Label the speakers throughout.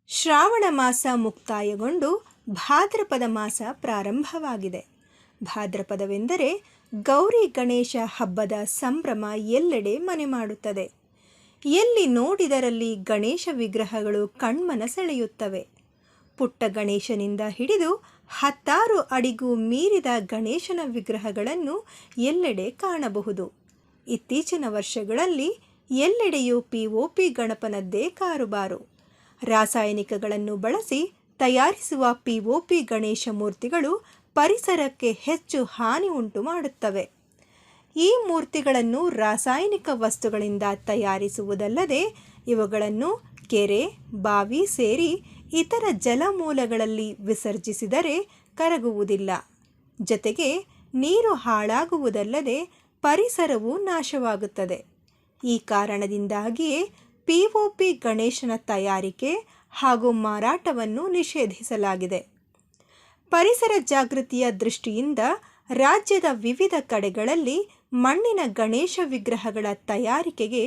Speaker 1: ಶ್ರಾವಣ ಮಾಸ ಮುಕ್ತಾಯಗೊಂಡು ಭಾದ್ರಪದ ಮಾಸ ಪ್ರಾರಂಭವಾಗಿದೆ. ಭಾದ್ರಪದವೆಂದರೆ ಗೌರಿ ಗಣೇಶ ಹಬ್ಬದ ಸಂಭ್ರಮ ಎಲ್ಲೆಡೆ ಮನೆ ಮಾಡುತ್ತದೆ. ಎಲ್ಲಿ ನೋಡಿದರಲ್ಲಿ ಗಣೇಶ ವಿಗ್ರಹಗಳು ಕಣ್ಮನ ಸೆಳೆಯುತ್ತವೆ. ಪುಟ್ಟ ಗಣೇಶನಿಂದ ಹಿಡಿದು 16 ಅಡಿಗೂ ಮೀರಿದ ಗಣೇಶನ ವಿಗ್ರಹಗಳನ್ನು ಎಲ್ಲೆಡೆ ಕಾಣಬಹುದು. ಇತ್ತೀಚಿನ ವರ್ಷಗಳಲ್ಲಿ ಎಲ್ಲೆಡೆಯೂ POP ಗಣಪನದ್ದೇ ಕಾರುಬಾರು. ರಾಸಾಯನಿಕಗಳನ್ನು ಬಳಸಿ ತಯಾರಿಸುವ POP ಗಣೇಶ ಮೂರ್ತಿಗಳು ಪರಿಸರಕ್ಕೆ ಹೆಚ್ಚು ಹಾನಿ ಉಂಟು ಮಾಡುತ್ತವೆ. ಈ ಮೂರ್ತಿಗಳನ್ನು ರಾಸಾಯನಿಕ ವಸ್ತುಗಳಿಂದ ತಯಾರಿಸುವುದಲ್ಲದೆ ಇವುಗಳನ್ನು ಕೆರೆ, ಬಾವಿ ಸೇರಿ ಇತರ ಜಲಮೂಲಗಳಲ್ಲಿ ವಿಸರ್ಜಿಸಿದರೆ ಕರಗುವುದಿಲ್ಲ. ಜೊತೆಗೆ ನೀರು ಹಾಳಾಗುವುದಲ್ಲದೆ ಪರಿಸರವೂ ನಾಶವಾಗುತ್ತದೆ. ಈ ಕಾರಣದಿಂದಾಗಿಯೇ POP ಗಣೇಶನ ತಯಾರಿಕೆ ಹಾಗೂ ಮಾರಾಟವನ್ನು ನಿಷೇಧಿಸಲಾಗಿದೆ. ಪರಿಸರ ಜಾಗೃತಿಯ ದೃಷ್ಟಿಯಿಂದ ರಾಜ್ಯದ ವಿವಿಧ ಕಡೆಗಳಲ್ಲಿ ಮಣ್ಣಿನ ಗಣೇಶ ವಿಗ್ರಹಗಳ ತಯಾರಿಕೆಗೆ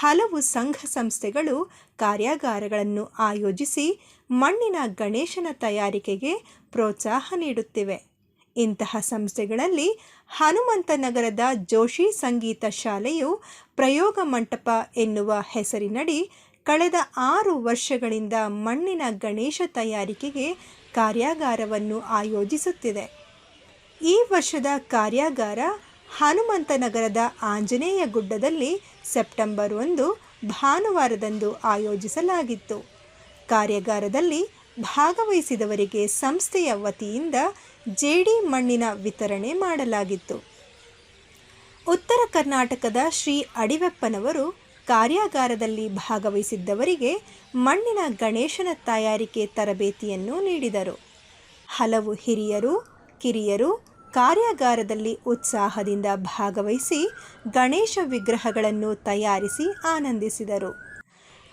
Speaker 1: ಹಲವು ಸಂಘ ಸಂಸ್ಥೆಗಳು ಕಾರ್ಯಾಗಾರಗಳನ್ನು ಆಯೋಜಿಸಿ ಮಣ್ಣಿನ ಗಣೇಶನ ತಯಾರಿಕೆಗೆ ಪ್ರೋತ್ಸಾಹ ನೀಡುತ್ತಿವೆ. ಇಂತಹ ಸಂಸ್ಥೆಗಳಲ್ಲಿ ಹನುಮಂತನಗರದ ಜೋಶಿ ಸಂಗೀತ ಶಾಲೆಯು ಪ್ರಯೋಗ ಮಂಟಪ ಎನ್ನುವ ಹೆಸರಿನಡಿ ಕಳೆದ 6 ವರ್ಷಗಳಿಂದ ಮಣ್ಣಿನ ಗಣೇಶ ತಯಾರಿಕೆಗೆ ಕಾರ್ಯಾಗಾರವನ್ನು ಆಯೋಜಿಸುತ್ತಿದೆ. ಈ ವರ್ಷದ ಕಾರ್ಯಾಗಾರ ಹನುಮಂತನಗರದ ಆಂಜನೇಯ ಗುಡ್ಡದಲ್ಲಿ ಸೆಪ್ಟೆಂಬರ್ 1 ಭಾನುವಾರದಂದು ಆಯೋಜಿಸಲಾಗಿತ್ತು. ಕಾರ್ಯಾಗಾರದಲ್ಲಿ ಭಾಗವಹಿಸಿದವರಿಗೆ ಸಂಸ್ಥೆಯ ವತಿಯಿಂದ ಜೇಡಿ ಮಣ್ಣಿನ ವಿತರಣೆ ಮಾಡಲಾಗಿತ್ತು. ಉತ್ತರ ಕರ್ನಾಟಕದ ಶ್ರೀ ಅಡಿವೆಪ್ಪನವರು ಕಾರ್ಯಾಗಾರದಲ್ಲಿ ಭಾಗವಹಿಸಿದ್ದವರಿಗೆ ಮಣ್ಣಿನ ಗಣೇಶನ ತಯಾರಿಕೆ ತರಬೇತಿಯನ್ನು ನೀಡಿದರು. ಹಲವು ಹಿರಿಯರು, ಕಿರಿಯರು ಕಾರ್ಯಾಗಾರದಲ್ಲಿ ಉತ್ಸಾಹದಿಂದ ಭಾಗವಹಿಸಿ ಗಣೇಶ ವಿಗ್ರಹಗಳನ್ನು ತಯಾರಿಸಿ ಆನಂದಿಸಿದರು.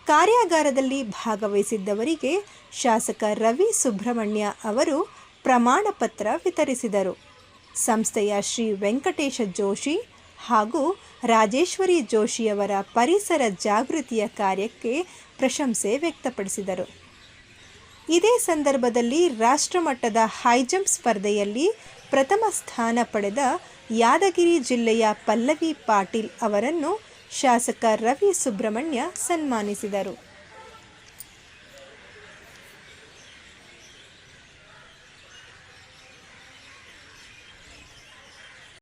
Speaker 1: ಕಾರ್ಯಾಗಾರದಲ್ಲಿ ಭಾಗವಹಿಸಿದ್ದವರಿಗೆ ಶಾಸಕ ರವಿ ಸುಬ್ರಹ್ಮಣ್ಯ ಅವರು ಪ್ರಮಾಣ ಪತ್ರ ವಿತರಿಸಿದರು. ಸಂಸ್ಥೆಯ ಶ್ರೀ ವೆಂಕಟೇಶ ಜೋಶಿ ಹಾಗೂ ರಾಜೇಶ್ವರಿ ಜೋಶಿಯವರ ಪರಿಸರ ಜಾಗೃತಿಯ ಕಾರ್ಯಕ್ಕೆ ಪ್ರಶಂಸೆ ವ್ಯಕ್ತಪಡಿಸಿದರು. ಇದೇ ಸಂದರ್ಭದಲ್ಲಿ ರಾಷ್ಟ್ರಮಟ್ಟದ ಹೈಜಂಪ್ ಸ್ಪರ್ಧೆಯಲ್ಲಿ ಪ್ರಥಮ ಸ್ಥಾನ ಪಡೆದ ಯಾದಗಿರಿ ಜಿಲ್ಲೆಯ ಪಲ್ಲವಿ ಪಾಟೀಲ್ ಅವರನ್ನು ಶಾಸಕ ರವಿ ಸುಬ್ರಹ್ಮಣ್ಯ ಸನ್ಮಾನಿಸಿದರು.